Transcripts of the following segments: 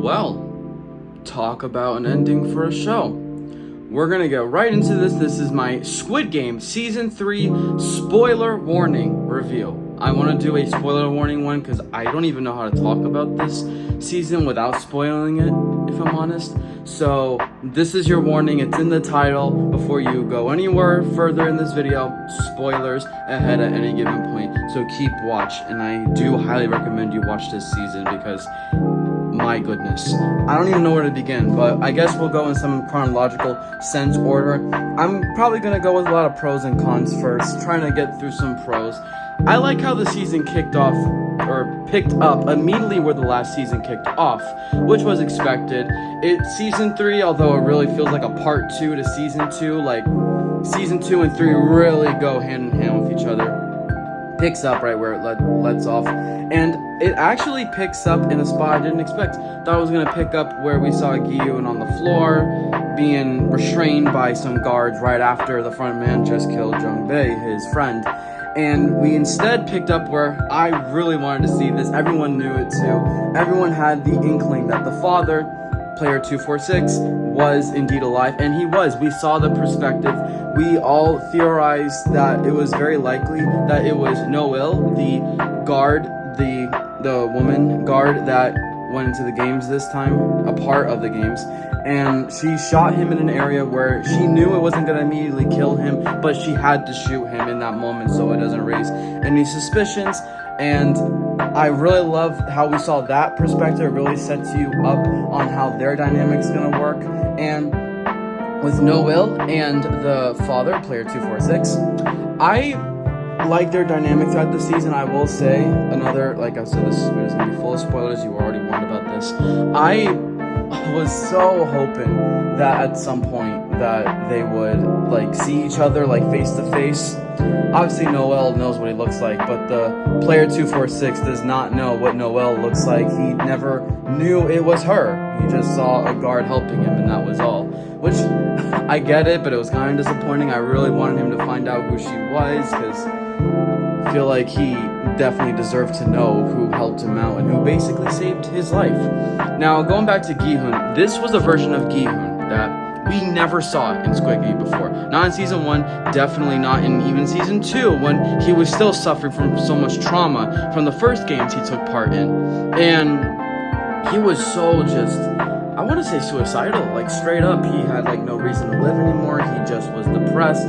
Well, talk about an ending for a show. We're gonna get right into this. This is my Squid Game Season 3 spoiler warning review. I want to do a spoiler warning one because I don't even know how to talk about this season without spoiling it, if I'm honest. So this is your warning. It's in the title. Before you go anywhere further in this video, spoilers ahead at any given point. So keep watch, and I do highly recommend you watch this season because my goodness, I don't even know where to begin, but I guess we'll go in some chronological sense order. I'm probably gonna go with a lot of pros and cons first, trying to get through some pros. I like how the season kicked off, or picked up immediately where the last season kicked off, which was expected. It's Season 3, although it really feels like a part 2 to Season 2, like Season 2 and 3 really go hand in hand with each other. Picks up right where it lets off, and it actually picks up in a spot I didn't expect. Thought it was gonna pick up where we saw Gi-yoon on the floor being restrained by some guards right after the front man just killed Jung-bae, his friend, and we instead picked up where I really wanted to see this. Everyone knew it too. Everyone had the inkling that the father, player 246, was indeed alive, and he was. We saw the perspective. We all theorized that it was very likely that it was Noel, the guard, the woman guard that went into the games this time, a part of the games, and she shot him in an area where she knew it wasn't going to immediately kill him, but she had to shoot him in that moment so it doesn't raise any suspicions. And I really love how we saw that perspective. It really sets you up on how their dynamic's gonna work. And with Noel and the father, player 246, I like their dynamic throughout the season. I will say another, like I said, this is gonna be full of spoilers. You already warned about this. I was so hoping that at some point that they would like see each other like face to face. Obviously Noel knows what he looks like, but the player 246 does not know what Noel looks like. He never knew it was her. He just saw a guard helping him, and that was all. Which, I get it, but it was kind of disappointing. I really wanted him to find out who she was, because I feel like he definitely deserved to know who helped him out and who basically saved his life. Now, going back to Gi-hoon, this was a version of Gi-hoon that we never saw in Squid Game before. Not in Season 1, definitely not in even Season 2, when he was still suffering from so much trauma from the first games he took part in. And he was so just, I want to say suicidal, like straight up. He had like no reason to live anymore. He just was depressed.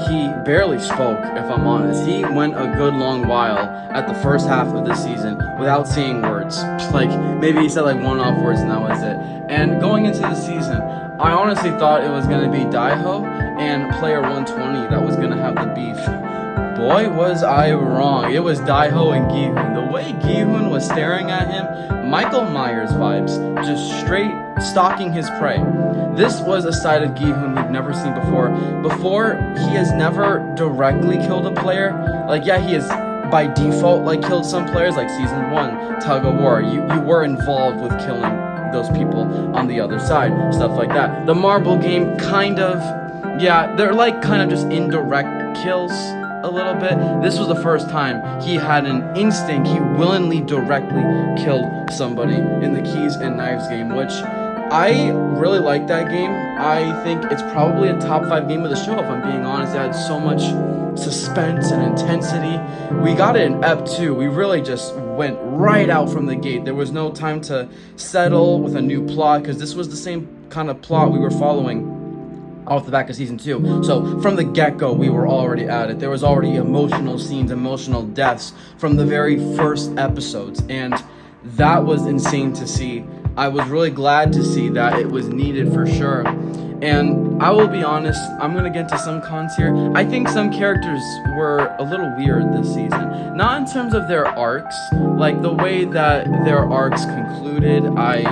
He barely spoke, if I'm honest. He went a good long while at the first half of the season without saying words. Like maybe he said like one-off words and that was it. And going into the season, I honestly thought it was going to be Daiho and player 120 that was going to have the beef. Boy, was I wrong. It was Daiho and Gi-hoon. The way Gi-hoon was staring at him, Michael Myers vibes, just straight stalking his prey. This was a side of Gi-hoon we've never seen before. Before, he has never directly killed a player. Like, yeah, he has by default like killed some players, like Season 1, Tug of War. You were involved with killing those people on the other side, stuff like that. The marble game, kind of, yeah, they're like kind of just indirect kills a little bit. This was the first time he had an instinct. He willingly directly killed somebody in the Keys and Knives game, which I really like that game. I think it's probably a top 5 game of the show, if I'm being honest. It had so much suspense and intensity. We got it in Ep 2. We really just went right out from the gate. There was no time to settle with a new plot, because this was the same kind of plot we were following off the back of Season 2. So from the get-go, we were already at it. There was already emotional scenes, emotional deaths from the very first episodes, and that was insane to see. I was really glad to see that. It was needed for sure. And I will be honest, I'm going to get to some cons here. I think some characters were a little weird this season. Not in terms of their arcs, like the way that their arcs concluded. I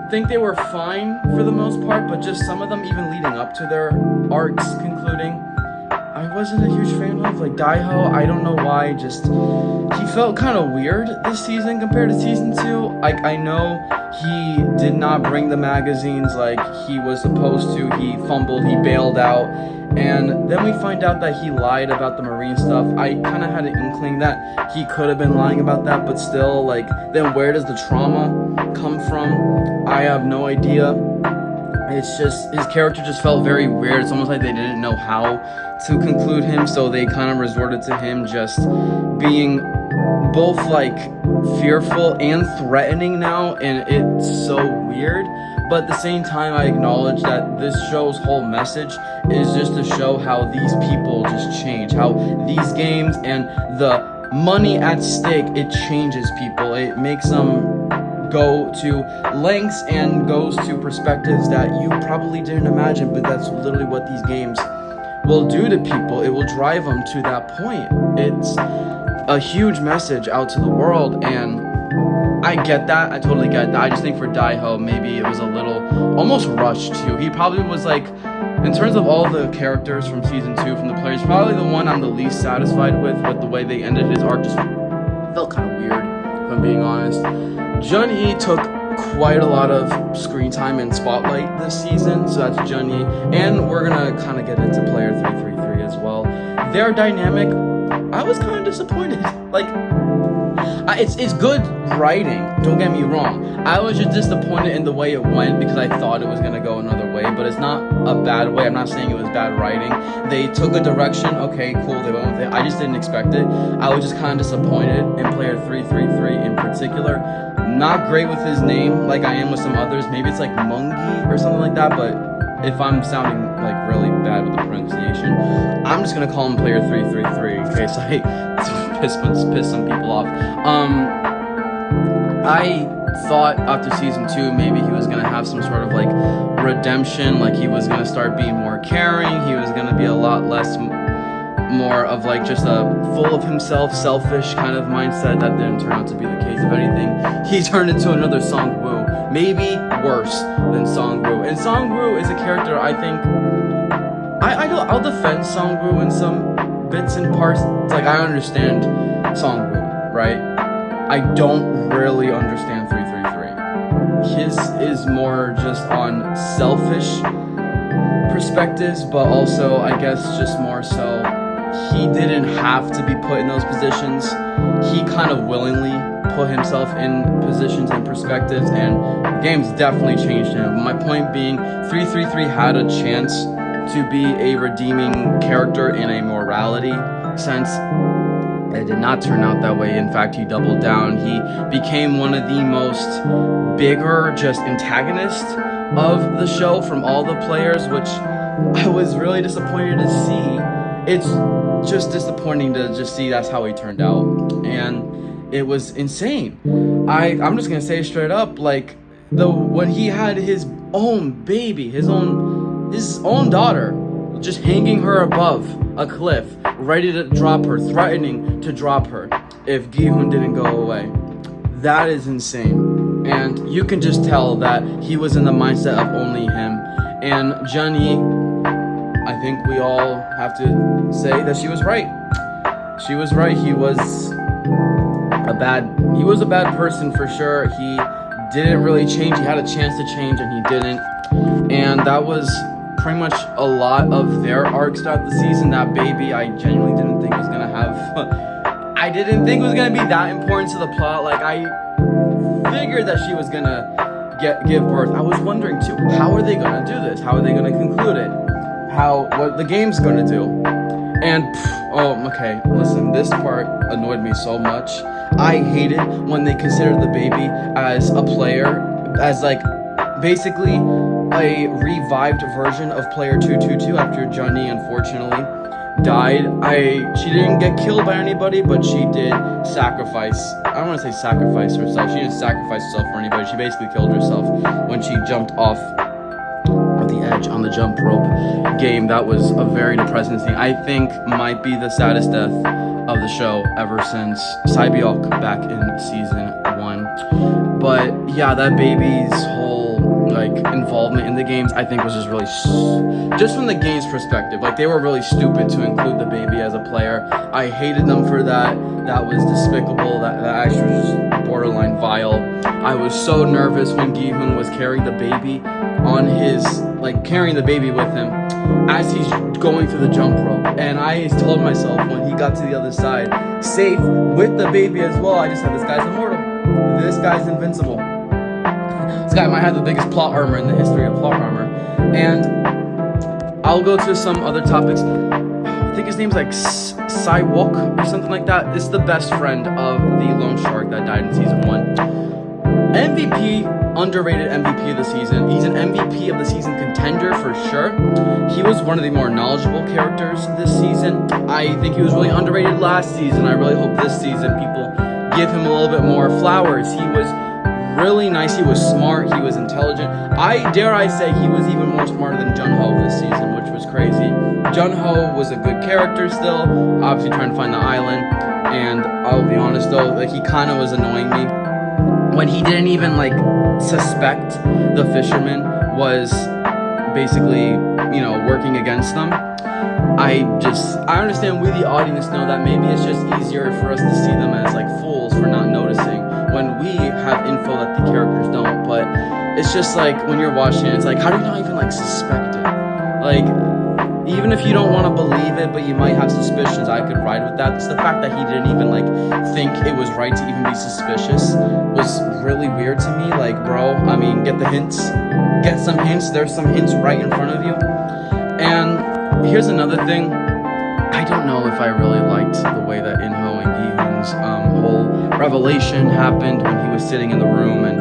think they were fine for the most part, but just some of them even leading up to their arcs concluding, I wasn't a huge fan of. Like Daiho, I don't know why, just he felt kind of weird this season compared to Season 2. Like, I know he did not bring the magazines like he was supposed to. He fumbled, he bailed out, and then we find out that he lied about the marine stuff. I kind of had an inkling that he could have been lying about that, but still, like, then where does the trauma come from? I have no idea. It's just, his character just felt very weird. It's almost like they didn't know how to conclude him, so they kind of resorted to him just being both like fearful and threatening now, and it's so weird. But at the same time, I acknowledge that this show's whole message is just to show how these people just change, how these games and the money at stake, it changes people. It makes them go to lengths and goes to perspectives that you probably didn't imagine, but that's literally what these games will do to people. It will drive them to that point. It's a huge message out to the world, and I get that. I totally get that. I just think for Daiho, maybe it was a little almost rushed too. He probably was like, in terms of all the characters from season 2 from the players, probably the one I'm the least satisfied with the way they ended his arc. Just felt kind of weird, if I'm being honest. Jun-Hee took quite a lot of screen time and spotlight this season, so that's Jun-Hee. And we're gonna kind of get into player 333 as well. Their dynamic, I was kind of disappointed. Like, it's good writing, don't get me wrong. I was just disappointed in the way it went because I thought it was gonna go another way, but it's not a bad way. I'm not saying it was bad writing. They took a direction, okay, cool, they went with it. I just didn't expect it. I was just kind of disappointed in player 333 in particular. Not great with his name like I am with some others. Maybe it's like Mungi or something like that, but if I'm sounding like really bad with the pronunciation, I'm just gonna call him player 333 in case I piss some people off. I thought after season 2 maybe he was gonna have some sort of like redemption, like he was gonna start being more caring, he was gonna be a lot less more of like just a full of himself, selfish kind of mindset. That didn't turn out to be the case. If anything, he turned into another Song-woo, maybe worse than Song-woo. And Song-woo is a character I think I'll defend Song-woo in some bits and parts. Like, I understand Song-woo, right? I don't really understand 333. His is more just on selfish perspectives, but also I guess just more so he didn't have to be put in those positions. He kind of willingly put himself in positions and perspectives, and the game's definitely changed him. My point being, 333 had a chance to be a redeeming character in a morality sense. It did not turn out that way. In fact, he doubled down. He became one of the most bigger just antagonists of the show from all the players, which I was really disappointed to see. It's just disappointing to just see that's how he turned out, and it was insane. I'm just gonna say straight up, like when he had his own baby, his own daughter, just hanging her above a cliff, ready to drop her, threatening to drop her if Gi-hun didn't go away. That is insane, and you can just tell that he was in the mindset of only him. And Jun-Hee, I think we all have to say that she was right. She was right. He was a bad person for sure. He didn't really change. He had a chance to change and he didn't. And that was pretty much a lot of their arcs throughout the season. That baby, I genuinely didn't think was gonna have. I didn't think it was gonna be that important to the plot. Like, I figured that she was gonna give birth. I was wondering too, how are they gonna do this? How are they gonna conclude it? What the game's gonna do. And okay, listen, this part annoyed me so much. I hated when they considered the baby as a player, as like basically a revived version of player 222 after Jun-Hee unfortunately died. She didn't get killed by anybody, but she did sacrifice. I don't want to say sacrifice herself. She didn't sacrifice herself for anybody. She basically killed herself when she jumped off the edge on the jump rope game. That was a very depressing scene. I think might be the saddest death of the show ever since Saibyok back in season 1. But yeah, that baby's whole like involvement in the games, I think was just really just from the game's perspective, like they were really stupid to include the baby as a player. I hated them for that. That was despicable. That actually was just borderline vile. I was so nervous when Gi-hun was carrying the baby on his, like carrying the baby with him as he's going through the jump rope, and I told myself when he got to the other side safe with the baby as well, I just said, this guy's immortal, this guy's invincible. This guy might have the biggest plot armor in the history of plot armor. And I'll go to some other topics. I think his name's like Cywok or something like that. It's the best friend of the loan shark that died in season 1. MVP, underrated MVP of the season. He's an MVP of the season contender for sure. He was one of the more knowledgeable characters this season. I think he was really underrated last season. I really hope this season people give him a little bit more flowers. He was really nice. He was smart. He was intelligent. I say he was even more smarter than Jun-Ho this season, which was crazy. Jun-Ho was a good character still, obviously trying to find the island. And I'll be honest though, like he kind of was annoying me when he didn't even like suspect the fisherman was basically, working against them. I understand we the audience know that maybe it's just easier for us to see them as like fools for not noticing when we have info that the characters don't. But it's just like when you're watching it, it's like, how do you not even like suspect it? Like, even if you don't want to believe it, but you might have suspicions, I could ride with that. It's the fact that he didn't even like think it was right to even be suspicious was really weird to me. Like, bro, I mean, get the hints, get some hints. There's some hints right in front of you. And here's another thing. I don't know if I really liked the way that In-ho and Gi-hoon's whole revelation happened when he was sitting in the room. And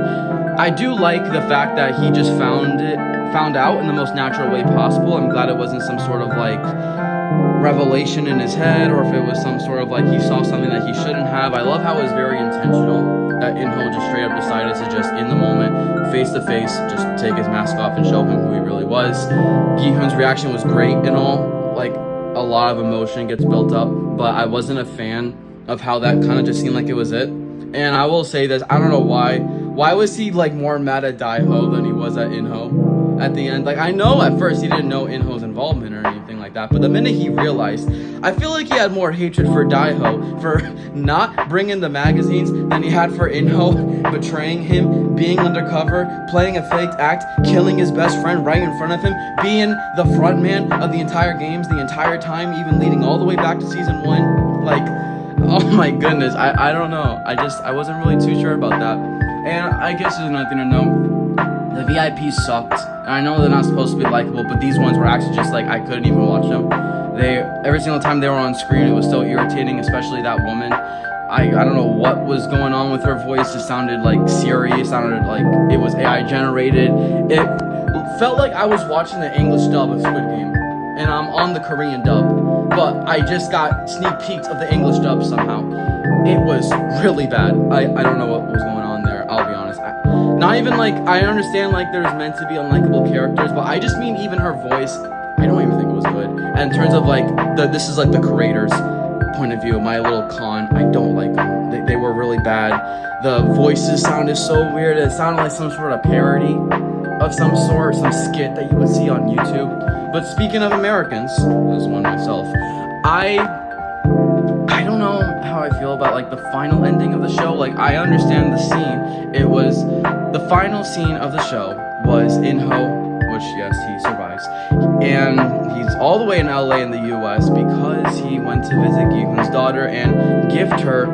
I do like the fact that he just found out in the most natural way possible. I'm glad it wasn't some sort of like revelation in his head, or if it was some sort of like he saw something that he shouldn't have. I love how it was very intentional that In-ho just straight up decided to just in the moment, face to face, just take his mask off and show him who he really was. Gi-hoon's reaction was great and all, like a lot of emotion gets built up, but I wasn't a fan of how that kind of just seemed like it was it. And I will say this, I don't know why was he like more mad at Daiho than he was at In-ho at the end? Like, I know at first he didn't know In-ho's involvement or anything like that, but the minute he realized, I feel like he had more hatred for Daiho for not bringing the magazines than he had for In-ho betraying him, being undercover, playing a fake act, killing his best friend right in front of him, being the front man of the entire games the entire time, even leading all the way back to season 1. Like, oh my goodness, I don't know. I wasn't really too sure about that. And I guess there's another thing to know. The VIPs sucked. And I know they're not supposed to be likable, but these ones were actually just like, I couldn't even watch them. Every single time they were on screen, it was so irritating, especially that woman. I don't know what was going on with her voice. It sounded like Siri. It sounded like it was AI generated. It felt like I was watching the English dub of Squid Game, and I'm on the Korean dub, but I just got sneak peeks of the English dub somehow. It was really bad. I don't know what was going on there, I'll be honest. Not even like, I understand like there's meant to be unlikable characters, but I just mean even her voice, I don't even think it was good. And in terms of like, this is like the creators' point of view, my little con, I don't like them. They were really bad. The voices sounded so weird. It sounded like some sort of parody of some sort, some skit that you would see on YouTube. But speaking of Americans, this one myself, I don't know how I feel about like the final ending of the show. Like, I understand the scene. It was the final scene of the show was In-ho, which yes, he survives, and he's all the way in LA in the US because he went to visit Gi-hoon's daughter and gift her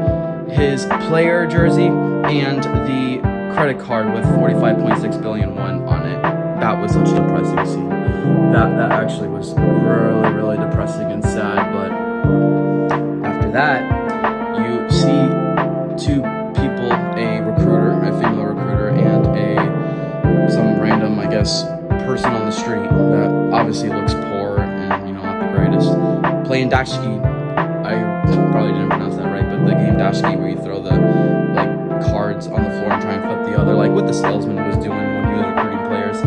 his player jersey and the credit card with 45.6 billion won on it. That was such a depressing scene. That actually was really, really depressing and sad. But after that, you see two people, a recruiter, a female recruiter, and some random, I guess, person on the street that obviously looks poor and, not the greatest, playing dashiki. I probably didn't pronounce that right, but the game dashiki, where you throw the cards on the floor and try and flip the other, like what the salesman was doing when he was recruiting players.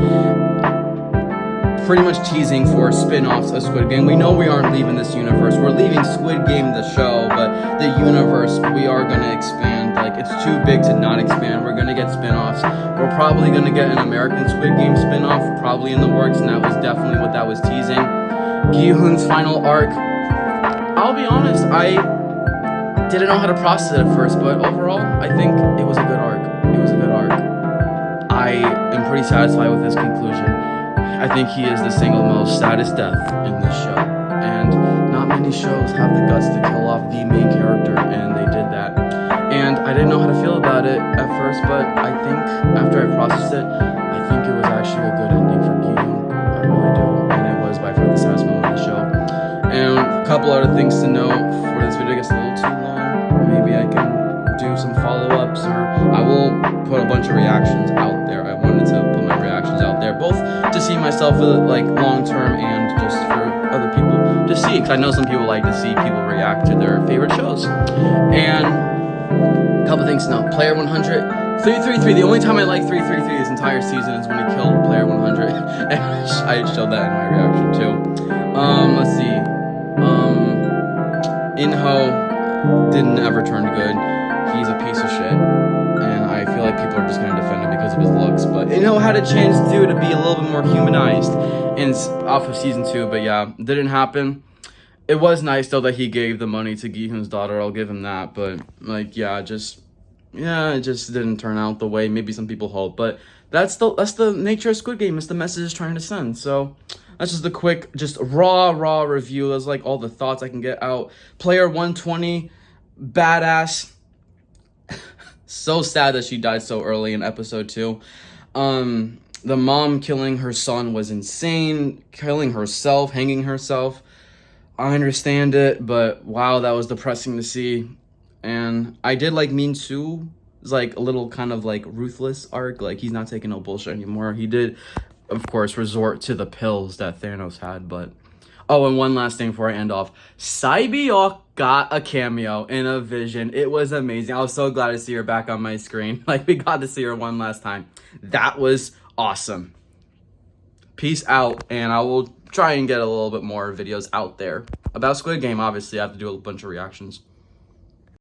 Pretty much teasing for spin-offs of Squid Game. We know we aren't leaving this universe. We're leaving Squid Game the show, but the universe, we are going to expand. Like, it's too big to not expand. We're going to get spin-offs. We're probably going to get an American Squid Game spin-off, probably in the works, and that was definitely what that was teasing. Gi-hoon's final arc, I'll be honest, I didn't know how to process it at first, but overall, I think it was a good arc. It was a good arc. I am pretty satisfied with this conclusion. I think he is the single most saddest death in this show. And not many shows have the guts to kill off the main character, and they did that. And I didn't know how to feel about it at first, but I think after I processed it, I think it was actually a good ending for Gideon. I really do, and it was by far the saddest moment of the show. And a couple other things to note before this video gets a little too long. Maybe I can do some follow-ups, or I will put a bunch of reactions out there. I wanted to put my reactions out there, both to see myself like long-term and just for other people to see, because I know some people like to see people react to their favorite shows. And a couple things to know. Player 100, 333. The only time I like 333 this entire season is when he killed Player 100. And I showed that in my reaction too. Let's see. Inho didn't ever turn good. He's a piece of shit. And I feel like people are just going to defend him because of his looks. But Inho had a chance to be a little bit more humanized off of season 2. But yeah, didn't happen. It was nice though that he gave the money to Gi-hoon's daughter. I'll give him that. But like, it just didn't turn out the way maybe some people hope. But that's the nature of Squid Game. It's the message it's trying to send. So that's just a quick, just raw review. That's like all the thoughts I can get out. Player 120, badass. So sad that she died so early in episode 2. The mom killing her son was insane. Killing herself, hanging herself. I understand it, but wow, that was depressing to see. And I did like Min Soo. It's like a little kind of like ruthless arc. Like he's not taking no bullshit anymore. He did, of course, resort to the pills that Thanos had. But oh, and one last thing before I end off. Saibyok got a cameo in a vision. It was amazing. I was so glad to see her back on my screen. Like we got to see her one last time. That was awesome. Peace out, and I will try and get a little bit more videos out there about Squid Game. Obviously, I have to do a bunch of reactions.